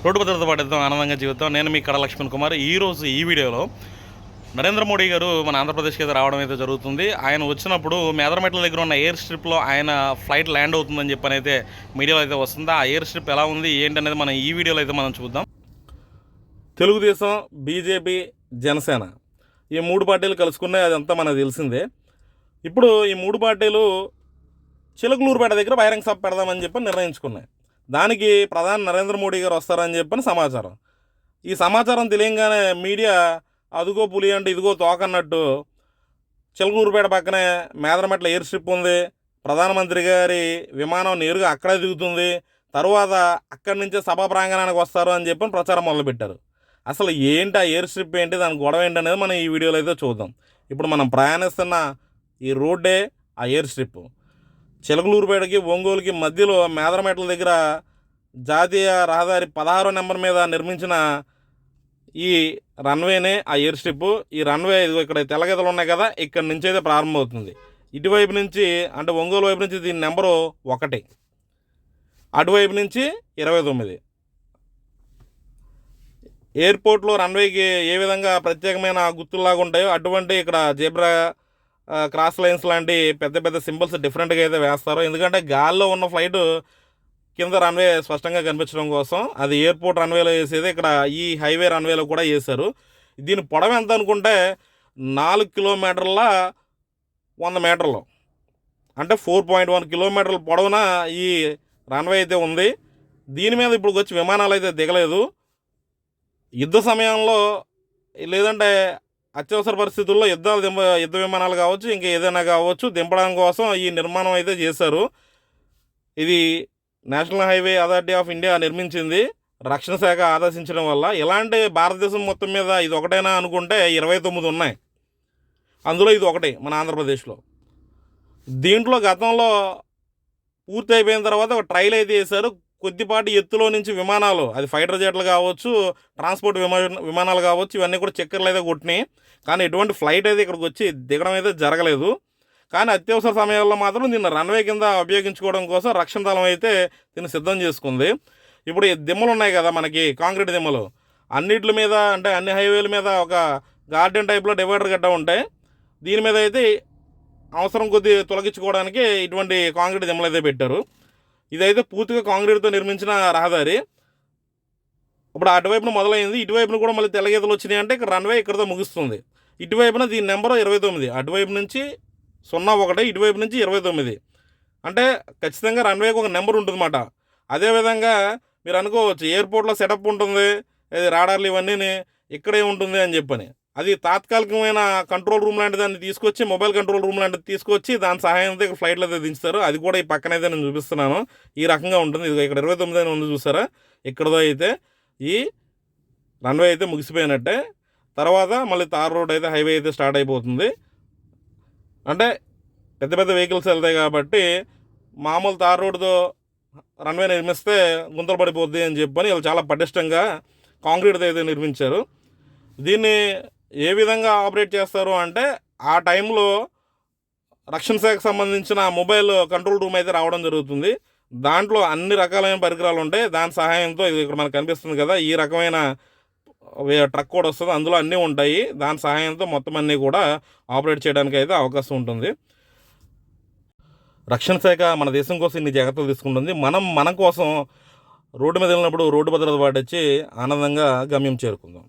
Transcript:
Road భద్రత పాటిద్దాం ఆనందంగా జీవితం. నేను మీ కడ లక్ష్మణ్ కుమార్. ఈరోజు ఈ వీడియోలో నరేంద్ర మోడీ గారు మన ఆంధ్రప్రదేశ్కి అయితే రావడం అయితే జరుగుతుంది. ఆయన వచ్చినప్పుడు మేదరమెట్ల దగ్గర ఉన్న ఎయిర్ స్ట్రిప్లో ఆయన ఫ్లైట్ ల్యాండ్ అవుతుందని చెప్పని అయితే మీడియాలో అయితే వస్తుంది. ఆ ఎయిర్ స్ట్రిప్ ఎలా ఉంది ఏంటనేది మనం ఈ వీడియోలో అయితే మనం చూద్దాం. తెలుగుదేశం, బీజేపీ, జనసేన ఈ మూడు పార్టీలు కలుసుకున్నాయి, అదంతా మనకు తెలిసిందే. ఇప్పుడు ఈ మూడు పార్టీలు చిలకలూరుపేట దగ్గర బహిరంగ సభ పెడదామని చెప్పి నిర్ణయించుకున్నాయి. దానికి ప్రధాని నరేంద్ర మోడీ గారు వస్తారని చెప్పని సమాచారం. ఈ సమాచారం తెలియగానే మీడియా అదుగో పులి అంటే ఇదిగో తోకన్నట్టు చిలకలూరుపేట పక్కనే మేదరమెట్ల ఎయిర్ స్ట్రిప్ ఉంది, ప్రధానమంత్రి గారి విమానం నేరుగా అక్కడే దిగుతుంది, తరువాత అక్కడి నుంచే సభా ప్రాంగణానికి వస్తారు అని చెప్పని ప్రచారం మొదలుపెట్టారు. అసలు ఏంటి ఆ ఎయిర్ స్ట్రిప్ ఏంటి, దాని గొడవ ఏంటి అనేది మనం ఈ వీడియోలో అయితే చూద్దాం. ఇప్పుడు మనం ప్రయాణిస్తున్న ఈ రోడ్డే ఆ ఎయిర్ స్ట్రిప్. చిలకలూరుపేటకి ఒంగోలుకి మధ్యలో మేదరమెట్ల దగ్గర జాతీయ రహదారి 16వ నెంబర్ మీద నిర్మించిన ఈ రన్వేనే ఆ ఎయిర్ స్ట్రిప్. ఈ రన్వే ఇక్కడ తెల్లగీతలు ఉన్నాయి కదా, ఇక్కడి నుంచి అయితే ప్రారంభమవుతుంది. ఇటువైపు నుంచి అంటే ఒంగోలు వైపు నుంచి దీని నెంబరు 1, అటువైపు నుంచి 29. ఎయిర్పోర్ట్లో రన్వేకి ఏ విధంగా ప్రత్యేకమైన గుర్తుల్లాగా ఉంటాయో అటువంటి ఇక్కడ జెబ్రా క్రాస్ లైన్స్ లాంటి పెద్ద పెద్ద సింబల్స్ డిఫరెంట్గా అయితే వేస్తారు. ఎందుకంటే గాల్లో ఉన్న ఫ్లైట్ కింద రన్వే స్పష్టంగా కనిపించడం కోసం అది ఎయిర్పోర్ట్ రన్వేలో వేసేది ఇక్కడ ఈ హైవే రన్వేలో కూడా వేశారు. దీని పొడవు ఎంత అనుకుంటే 4 కిలోమీటర్ల 100 మీటర్లు, అంటే 4.1 కిలోమీటర్ల పొడవున ఈ రన్వే అయితే ఉంది. దీని మీద ఇప్పుడు వచ్చి విమానాలు అయితే దిగలేదు. యుద్ధ సమయంలో లేదంటే అత్యవసర పరిస్థితుల్లో యుద్ధ విమానాలు కావచ్చు, ఇంకా ఏదైనా కావచ్చు, దింపడం కోసం ఈ నిర్మాణం అయితే చేశారు. ఇది national highway authority of India నిర్మించింది, రక్షణ శాఖ ఆదేశించడం వల్ల. ఇలాంటి భారతదేశం మొత్తం మీద ఇది ఒకటైనా అనుకుంటే 29 ఉన్నాయి, అందులో ఇది ఒకటి మన ఆంధ్రప్రదేశ్లో. దీంట్లో గతంలో పూర్తి అయిపోయిన తర్వాత ఒక ట్రైల్ అయితే వేశారు. కొద్దిపాటి ఎత్తులో నుంచి విమానాలు, అది ఫైటర్ జెట్లు కావచ్చు, ట్రాన్స్పోర్ట్ విమానాలు కావచ్చు, ఇవన్నీ కూడా చక్కర్లు అయితే కొట్టినాయి. కానీ ఎటువంటి ఫ్లైట్ అయితే ఇక్కడికి వచ్చి దిగడం అయితే జరగలేదు. కానీ అత్యవసర సమయాల్లో మాత్రం దీన్ని రన్వే కింద ఉపయోగించుకోవడం కోసం రక్షణ దళం అయితే దీన్ని సిద్ధం చేసుకుంది. ఇప్పుడు ఈ దిమ్మలు ఉన్నాయి కదా మనకి, కాంక్రీట్ దిమ్మలు, అన్నిటి మీద అంటే అన్ని హైవేల మీద ఒక గార్డెన్ టైప్లో డివైడర్ గట్ట ఉంటాయి. దీని మీద అయితే అవసరం కొద్ది తొలగించుకోవడానికి ఇటువంటి కాంక్రీట్ దిమ్మలు అయితే పెట్టారు. ఇదైతే పూర్తిగా కాంక్రీట్తో నిర్మించిన రహదారి. ఇప్పుడు అటువైపున మొదలైంది, ఇటువైపున కూడా మళ్ళీ తెల్లగీతలు వచ్చినాయి. అంటే ఇక్కడ రన్వే ఇక్కడతో ముగుస్తుంది. ఇటువైపున దీని నెంబరు 29, అటువైపు నుంచి 01, ఇటువైపు నుంచి 29. అంటే ఖచ్చితంగా రన్వేకి ఒక నెంబర్ ఉంటుందన్నమాట. అదేవిధంగా మీరు అనుకోవచ్చు ఎయిర్పోర్ట్లో సెటప్ ఉంటుంది, రాడార్లు ఇవన్నీ ఇక్కడే ఉంటుంది అని చెప్పని. అది తాత్కాలికమైన కంట్రోల్ రూమ్ లాంటి దాన్ని తీసుకొచ్చి, మొబైల్ కంట్రోల్ రూమ్ లాంటిది తీసుకొచ్చి దాని సహాయంతో ఇక్కడ ఫ్లైట్లు అయితే దించుతారు. అది కూడా ఈ పక్కనైతే నేను చూపిస్తున్నాను. ఈ రకంగా ఉంటుంది. ఇది ఇక్కడ 29 అని ఉంది చూసారా, ఇక్కడతో అయితే ఈ రన్వే అయితే ముగిసిపోయినట్టే. తర్వాత మళ్ళీ తార్ రోడ్ అయితే హైవే అయితే స్టార్ట్ అయిపోతుంది. అంటే పెద్ద పెద్ద వెహికల్స్ వెళ్తాయి కాబట్టి మామూలు తార్ రోడ్తో రన్వే నిర్మిస్తే గుంతలు పడిపోద్ది అని చెప్పని వీళ్ళు చాలా పటిష్టంగా కాంక్రీట్తో అయితే నిర్మించారు. దీన్ని ఏ విధంగా ఆపరేట్ చేస్తారు అంటే ఆ టైంలో రక్షణ శాఖకు సంబంధించిన మొబైల్ కంట్రోల్ రూమ్ అయితే రావడం జరుగుతుంది. దాంట్లో అన్ని రకాలైన పరికరాలు ఉంటాయి. దాని సహాయంతో ఇది ఇక్కడ మనకు కనిపిస్తుంది కదా, ఈ రకమైన ట్రక్ కూడా వస్తుంది, అందులో అన్నీ ఉంటాయి. దాని సహాయంతో మొత్తం అన్నీ కూడా ఆపరేట్ చేయడానికి అయితే అవకాశం ఉంటుంది. రక్షణ శాఖ మన దేశం కోసం ఇన్ని జాగ్రత్తలు తీసుకుంటుంది. మన కోసం రోడ్డు మీద వెళ్ళినప్పుడు రోడ్డు భద్రత పాటించి ఆనందంగా గమ్యం చేరుకుందాం.